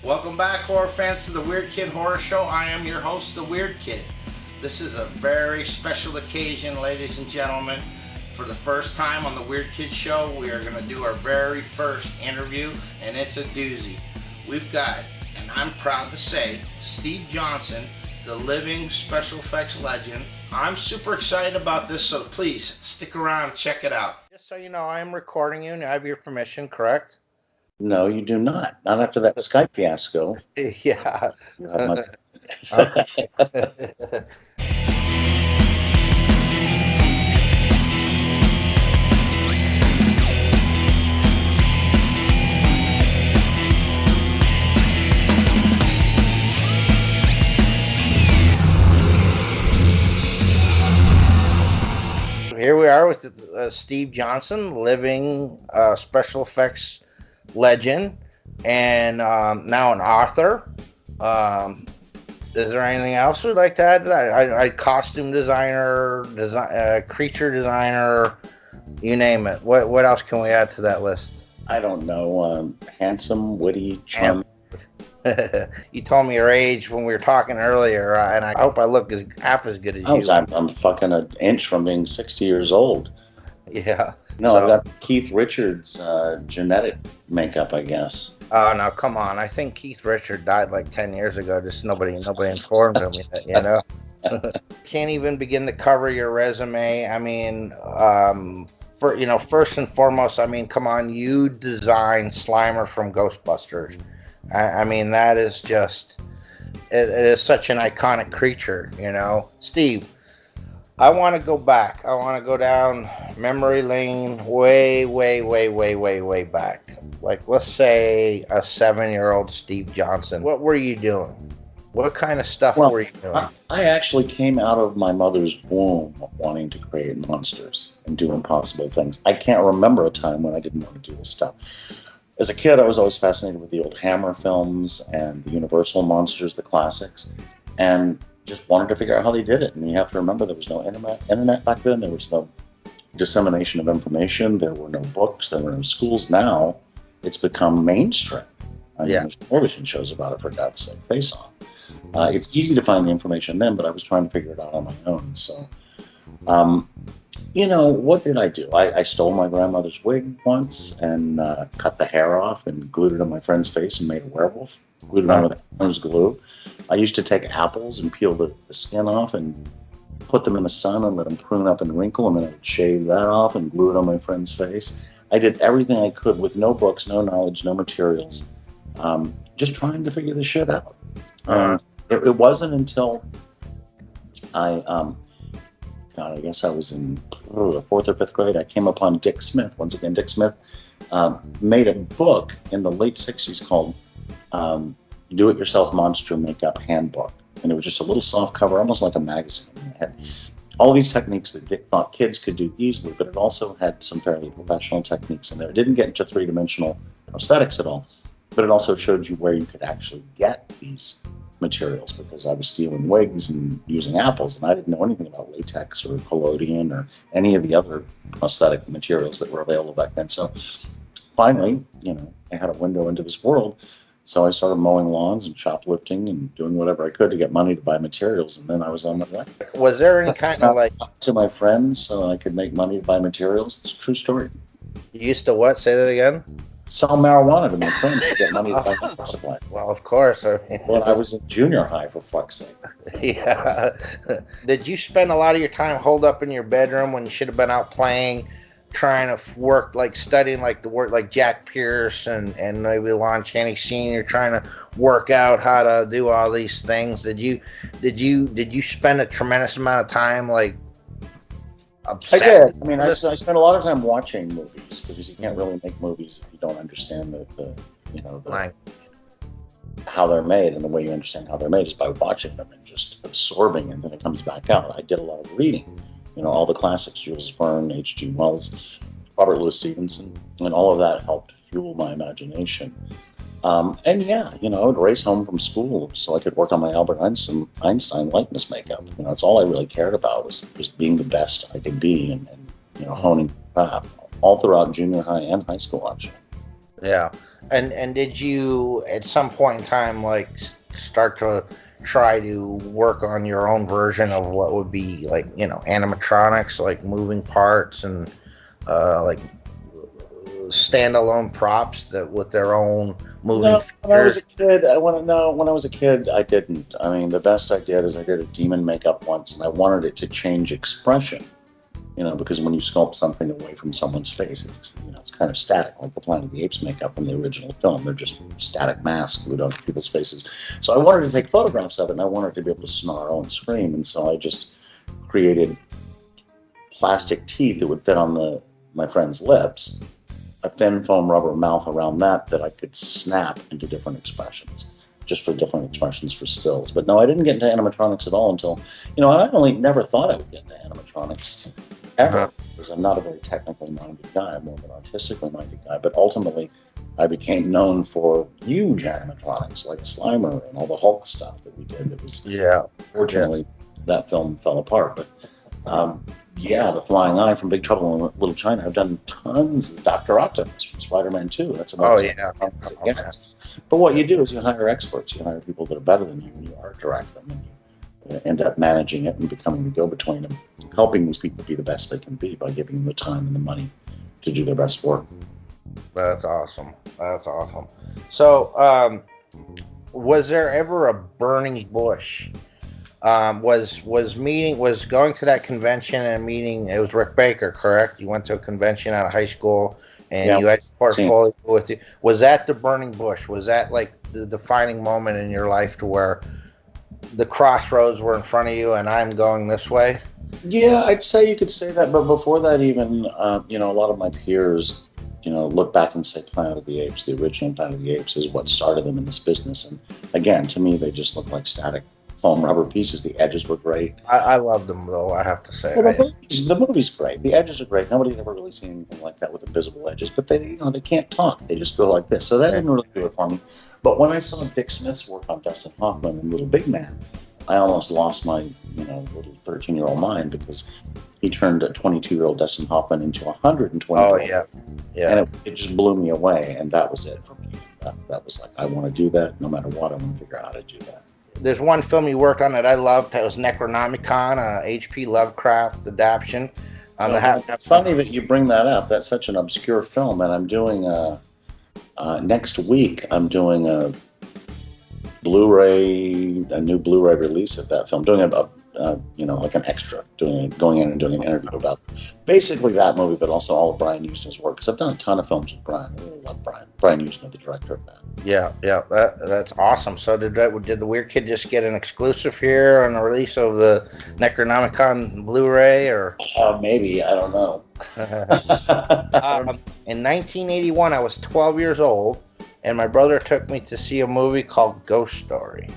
Welcome back, horror fans, to the Weird Kid Horror Show. I am your host, the Weird Kid. This is a very special occasion, ladies and gentlemen. For the first time on the Weird Kid Show, we are going to do our very first interview, and it's a doozy. We've got, and I'm proud to say, Steve Johnson, the living special effects legend. I'm super excited about this, so please stick around, check it out. Just so you know, I am recording you, and I have your permission, correct? No, you do not. Not after that Skype fiasco. Yeah. You have my- Okay. Here we are with Steve Johnson, living special effects legend, and now an author. Is there anything else we'd like to add to that? I costume designer, creature designer, you name it. What else can we add to that list? I don't know. Handsome, witty, charming. You told me your age when we were talking earlier, and I hope I look half as good as you. I'm fucking an inch from being 60 years old. Yeah. No, So- I've got Keith Richards' genetic makeup, I guess. Oh, no, come on. I think Keith Richards died like 10 years ago. Just nobody informed him yet, you know? Can't even begin to cover your resume. I mean, first and foremost, I mean, come on, you designed Slimer from Ghostbusters. I mean, that is just, it is such an iconic creature, you know? Steve, I want to go back. I want to go down memory lane way, way, way, way, way, way back. Like, let's say a 7-year-old Steve Johnson. What were you doing? What kind of stuff were you doing? I actually came out of my mother's womb wanting to create monsters and do impossible things. I can't remember a time when I didn't want to do this stuff. As a kid, I was always fascinated with the old Hammer films and the Universal monsters, the classics, and just wanted to figure out how they did it. And you have to remember there was no internet back then. There was no dissemination of information. There were no books. There were no schools. Now it's become mainstream. I mean, there's television shows about it, for God's sake. Face Off. It's easy to find the information then, but I was trying to figure it out on my own. So, what did I do? I stole my grandmother's wig once and cut the hair off and glued it on my friend's face and made a werewolf. Glued it on with nose glue. I used to take apples and peel the skin off and put them in the sun and let them prune up and wrinkle, and then I would shave that off and glue it on my friend's face. I did everything I could with no books, no knowledge, no materials, just trying to figure this shit out. It wasn't until I guess I was in the 4th or 5th grade, I came upon Dick Smith. Once again, Dick Smith made a book in the late 60s called Do-It-Yourself Monster Makeup Handbook. And it was just a little soft cover, almost like a magazine. It had all these techniques that Dick thought kids could do easily, but it also had some fairly professional techniques in there. It didn't get into three-dimensional prosthetics at all, but it also showed you where you could actually get these materials, because I was stealing wigs and using apples, and I didn't know anything about latex or collodion or any of the other prosthetic materials that were available back then. So finally, I had a window into this world. So I started mowing lawns and shoplifting and doing whatever I could to get money to buy materials, and then I was on my way. Was there any kind of like... To my friends so I could make money to buy materials. It's a true story. You used to what? Say that again? Sell marijuana to my friends to get money to buy medical supplies. Well, of course. Well, I was in junior high, for fuck's sake. Yeah. Did you spend a lot of your time holed up in your bedroom when you should have been out playing, trying to work, like studying like the work like Jack Pierce and maybe Lon Chaney Sr., trying to work out how to do all these things? Did you spend a tremendous amount of time like I did. I mean, I spent a lot of time watching movies, because you can't really make movies if you don't understand how they're made, and the way you understand how they're made is by watching them and just absorbing, and then it comes back out. I did a lot of reading, all the classics, Jules Verne, H.G. Wells, Robert Louis Stevenson, and all of that helped fuel my imagination. I would race home from school so I could work on my Albert Einstein likeness makeup. That's all I really cared about was being the best I could be and honing craft all throughout junior high and high school, actually. Yeah. And did you at some point in time like start to try to work on your own version of what would be like animatronics, like moving parts and like standalone props that with their own moving No, when I was features? a kid, I want to know. When I was a kid, I didn't. I mean, the best I did is I did a demon makeup once, and I wanted it to change expression. Because when you sculpt something away from someone's face, it's kind of static, like the Planet of the Apes makeup from the original film. They're just static masks glued onto people's faces. So I wanted to take photographs of it, and I wanted to be able to snarl and scream, and so I just created plastic teeth that would fit on my friend's lips, a thin foam rubber mouth around that I could snap into different expressions, just for different expressions for stills. But no, I didn't get into animatronics at all until, I only never thought I would get into animatronics Uh-huh. ever, because I'm not a very technically minded guy. I'm more of an artistically minded guy. But ultimately, I became known for huge animatronics like Slimer and all the Hulk stuff that we did. It was, Yeah, yeah. fortunately, that film fell apart. But yeah, The Flying Eye from Big Trouble in Little China. I've done tons of Dr. Octopus from Spider-Man 2. That's about Oh as yeah. as it Oh, man. gets. But what you do is you hire experts. You hire people that are better than you, and you art direct them, and you end up managing it and becoming the go-between and helping these people be the best they can be by giving them the time and the money to do their best work. That's awesome. That's awesome. So, was there ever a burning bush? Was going to that convention and meeting? It was Rick Baker, correct? You went to a convention out of high school, and Yeah, you had a same. portfolio with you. Was that the burning bush? Was that like the defining moment in your life to where the crossroads were in front of you, and I'm going this way? Yeah, I'd say you could say that. But before that, even a lot of my peers, look back and say Planet of the Apes, the original Planet of the Apes, is what started them in this business. And again, to me, they just look like static foam rubber pieces. The edges were great. I loved them though. I have to say, Well, the movie's great. The edges are great. Nobody's ever really seen anything like that with invisible edges. But they can't talk. They just go like this. So that didn't really do it for me. But when I saw Dick Smith's work on Dustin Hoffman and Little Big Man, I almost lost my little 13-year-old mind, because he turned a 22-year-old Dustin Hoffman into a 120. oh yeah, yeah. And it just blew me away, and that was it for me. That was like, I want to do that no matter what. I want to figure out how to do that. There's one film you worked on that I loved. That was Necronomicon, H.P. Lovecraft adaptation. It's funny that you bring that up. That's such an obscure film, and I'm doing next week. I'm doing a new Blu-ray release of that film. Doing like an extra, going in and doing an interview about basically that movie, but also all of Brian Usna's work. Because I've done a ton of films with Brian. I really love Brian. Brian Usna, the director of that. Yeah, yeah, that's awesome. So did the Weird Kid just get an exclusive here on the release of the Necronomicon Blu-ray, or? Maybe, I don't know. In 1981, I was 12 years old, and my brother took me to see a movie called Ghost Story.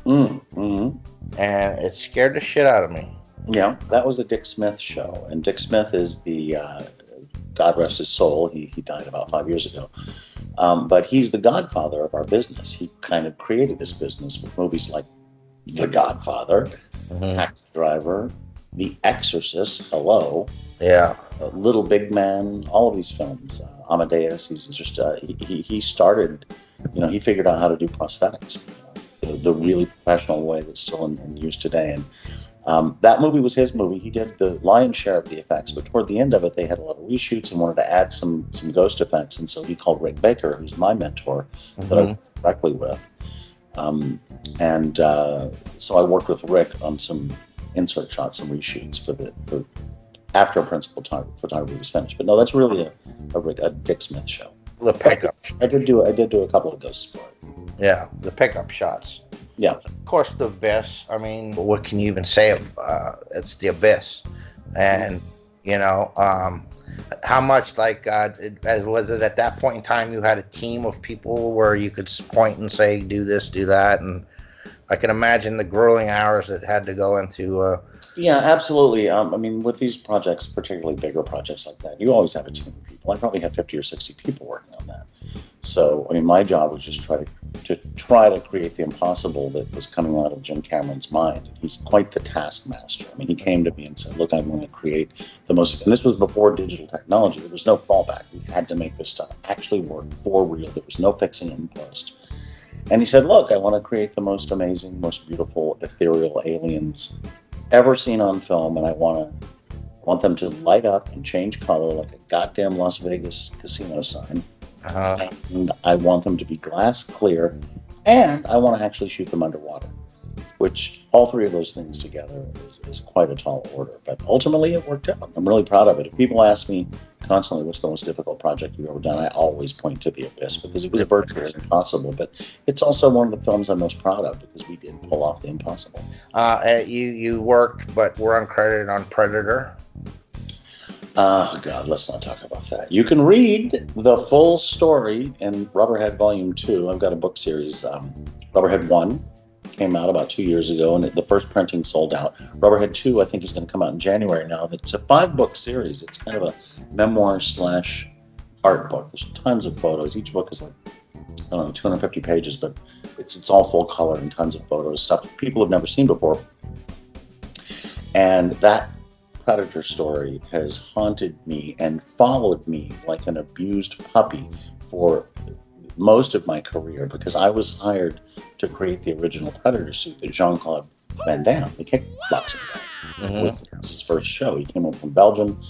Mm-hmm. And it scared the shit out of me. Yeah, that was a Dick Smith show, and Dick Smith is the God rest his soul. He died about 5 years ago, but he's the godfather of our business. He kind of created this business with movies like The Godfather, Taxi Driver, The Exorcist. Hello, yeah, Little Big Man. All of these films. Amadeus. He's just he started. He figured out how to do prosthetics. The really professional way that's still in use today. And that movie was his movie. He did the lion's share of the effects, but toward the end of it, they had a lot of reshoots and wanted to add some ghost effects. And so he called Rick Baker, who's my mentor, that I work directly with. So I worked with Rick on some insert shots, some reshoots for after a principal photography was finished. But no, that's really a Dick Smith show. The pickup. I did do a couple of ghosts for it. Yeah, the pickup shots. Yeah. Of course, the Abyss. I mean, what can you even say? It's the Abyss, and how much was it at that point in time? You had a team of people where you could point and say, "Do this, do that," and I can imagine the grueling hours that had to go into. Yeah, absolutely. I mean, with these projects, particularly bigger projects like that, you always have a team of people. I probably had 50 or 60 people working on that. So, I mean, my job was just try to to try to create the impossible that was coming out of Jim Cameron's mind. He's quite the taskmaster. I mean, he came to me and said, look, I'm going to create the most, and this was before digital technology. There was no fallback. We had to make this stuff actually work for real. There was no fixing it in post. And he said, look, I want to create the most amazing, most beautiful, ethereal aliens ever seen on film, and I want them to light up and change color like a goddamn Las Vegas casino sign. And I want them to be glass clear, and I want to actually shoot them underwater, which all three of those things together is quite a tall order. But ultimately, it worked out. I'm really proud of it. If people ask me constantly what's the most difficult project you've ever done, I always point to The Abyss because it was virtually impossible. But it's also one of the films I'm most proud of because we did pull off the impossible. You worked, but were uncredited on Predator. Oh, God, let's not talk about that. You can read the full story in Rubberhead Volume 2. I've got a book series. Rubberhead 1 came out about 2 years ago, and the first printing sold out. Rubberhead 2, I think, is going to come out in January now. It's a 5-book series. It's kind of a memoir/art book. There's tons of photos. Each book is like, I don't know, 250 pages, but it's all full color and tons of photos, stuff people have never seen before. And that Predator story has haunted me and followed me like an abused puppy for most of my career because I was hired to create the original Predator suit that Jean-Claude Van Damme, the kickboxing guy, was his first show. He came over from Belgium,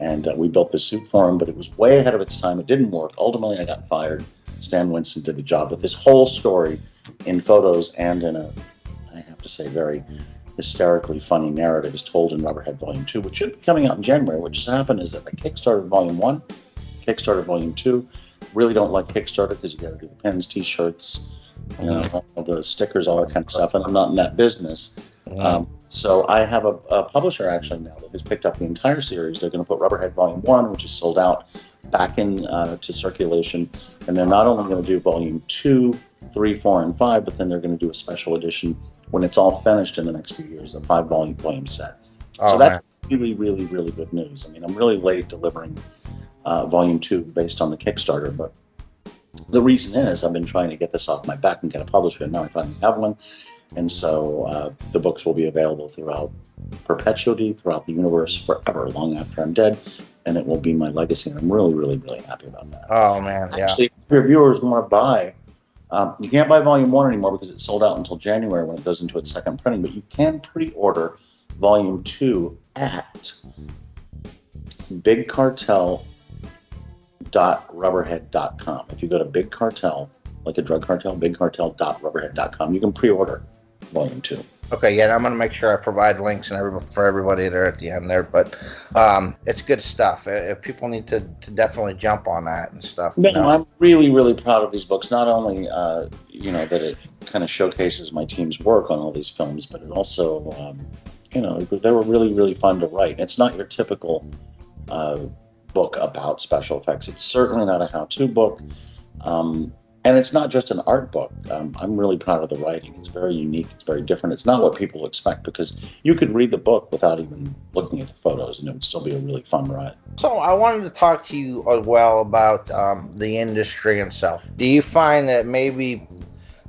and we built the suit for him, but it was way ahead of its time. It didn't work. Ultimately, I got fired. Stan Winston did the job. But this whole story in photos and in a, I have to say, very hysterically funny narrative is told in Rubberhead Volume 2, which should be coming out in January. What just happened is that I kickstarted Volume 1, kickstarted Volume 2. Really don't like Kickstarter because you got to do the pins, t-shirts, all the stickers, all that kind of stuff, and I'm not in that business. So I have a publisher actually now that has picked up the entire series. They're going to put Rubberhead Volume 1, which is sold out, back in to circulation, and they're not only going to do Volume 2, 3, 4, and 5, but then they're going to do a special edition when it's all finished in the next few years, a 5-volume set. So that's really, really, really good news. I mean, I'm really late delivering Volume 2 based on the Kickstarter, but the reason is I've been trying to get this off my back and get a publisher, and now I finally have one. And so the books will be available throughout perpetuity, throughout the universe, forever, long after I'm dead, and it will be my legacy, and I'm really, really, really happy about that. Oh, man, yeah. Actually, if your viewers want to buy, you can't buy Volume 1 anymore because it's sold out until January when it goes into its second printing, but you can pre-order Volume 2 at bigcartel.rubberhead.com. If you go to Big Cartel, like a drug cartel, bigcartel.rubberhead.com, you can pre-order Volume 2. Okay, yeah, I'm going to make sure I provide links for everybody there at the end there, but it's good stuff. People need to definitely jump on that and stuff. No, I'm really, really proud of these books. Not only, that it kind of showcases my team's work on all these films, but it also, they were really, really fun to write. It's not your typical book about special effects. It's certainly not a how-to book. And it's not just an art book. I'm really proud of the writing. It's very unique. It's very different. It's not what people expect because you could read the book without even looking at the photos and it would still be a really fun ride. So I wanted to talk to you as well about the industry itself. Do you find that maybe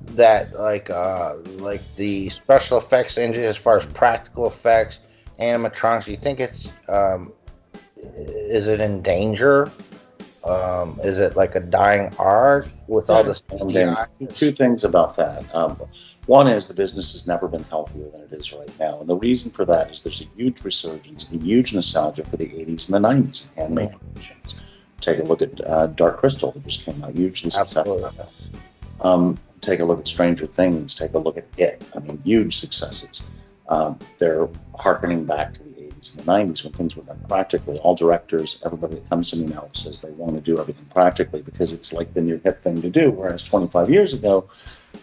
that like the special effects industry, as far as practical effects, animatronics, do you think it's is it in danger? Is it like a dying art with all this? Two things about that. One is the business has never been healthier than it is right now. And the reason for that is there's a huge resurgence, a huge nostalgia for the 80s and the 90s in handmade creations. Take a look at Dark Crystal that just came out, hugely successful. Take a look at Stranger Things. Take a look at It. I mean, huge successes. They're hearkening back to the 80s and the 90s when things were done practically. All directors, everybody that comes to me now says they want to do everything practically because it's like the new hip thing to do. Whereas 25 years ago,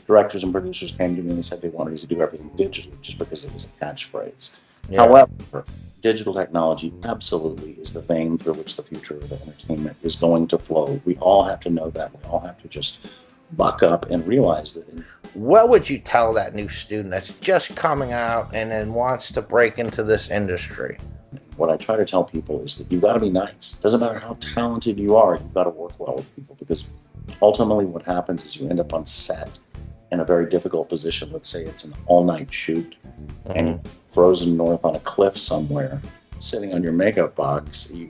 directors and producers came to me and said they wanted to do everything digitally just because it was a catchphrase. Yeah. However, digital technology absolutely is the vein through which the future of entertainment is going to flow. We all have to know that. We all have to just buck up and realize that. What would you tell that new student that's just coming out and then wants to break into this industry? What I try to tell people is that you've got to be nice. Doesn't matter how talented you are, you've got to work well with people because Ultimately, what happens is you end up on set in a very difficult position. Let's say it's an all-night shoot, and you're frozen north on a cliff somewhere, sitting on your makeup box. You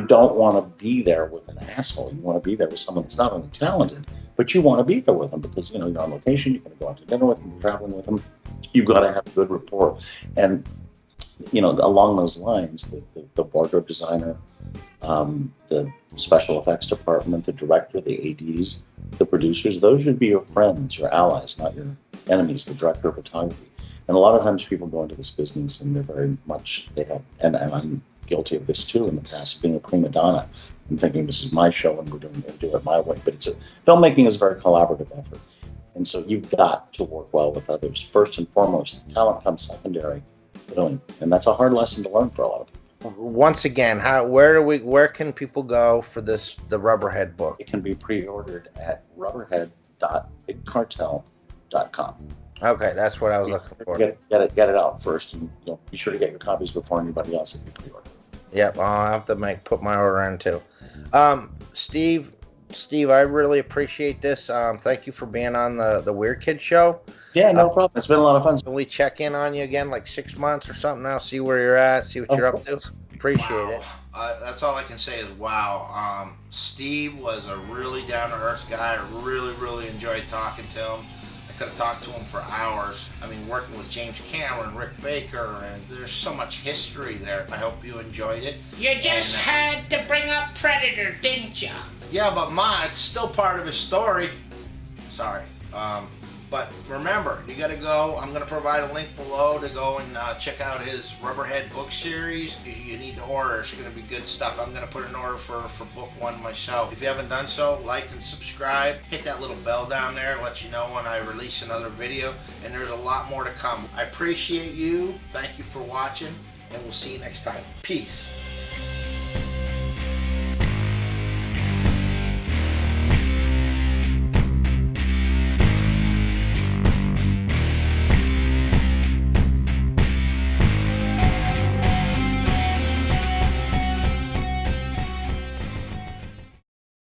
don't want to be there with an asshole. You want to be there with someone that's not only talented, but you want to be there with them because you're on location. You're going to go out to dinner with them, traveling with them. You've got to have a good rapport, and along those lines, the wardrobe designer, the special effects department, the director, the ADs, the producers, those should be your friends, your allies, not your enemies, the director of photography. And a lot of times people go into this business and they're very much, and I'm guilty of this too in the past, of being a prima donna and thinking this is my show and we're going to do it my way. But filmmaking is a very collaborative effort. And so you've got to work well with others. First and foremost, talent comes secondary. And that's a hard lesson to learn for a lot of people. Once again, where can people go for the Rubberhead book? It can be pre-ordered at rubberhead.bigcartel.com. Okay, that's what I was looking for. Get it out first, and be sure to get your copies before anybody else if you pre-order. Yep, I'll have to put my order in too. Steve, I really appreciate this. Thank you for being on the Weird Kid Show. Yeah, no problem. It's been a lot of fun. Can we check in on you again like 6 months or something now? See where you're at, see what you're up to. Appreciate it. That's all I can say is wow. Steve was a really down-to-earth guy. I really, really enjoyed talking to him. I could have talked to him for hours. I mean, working with James Cameron, Rick Baker, and there's so much history there. I hope you enjoyed it. You just had to bring up Predator, didn't you? Yeah, but it's still part of his story. Sorry. But remember, you gotta go. I'm gonna provide a link below to go and check out his Rubberhead book series. You need to order. It's gonna be good stuff. I'm gonna put an order for book 1 myself. If you haven't done so, like and subscribe. Hit that little bell down there. It lets you know when I release another video. And there's a lot more to come. I appreciate you. Thank you for watching. And we'll see you next time. Peace.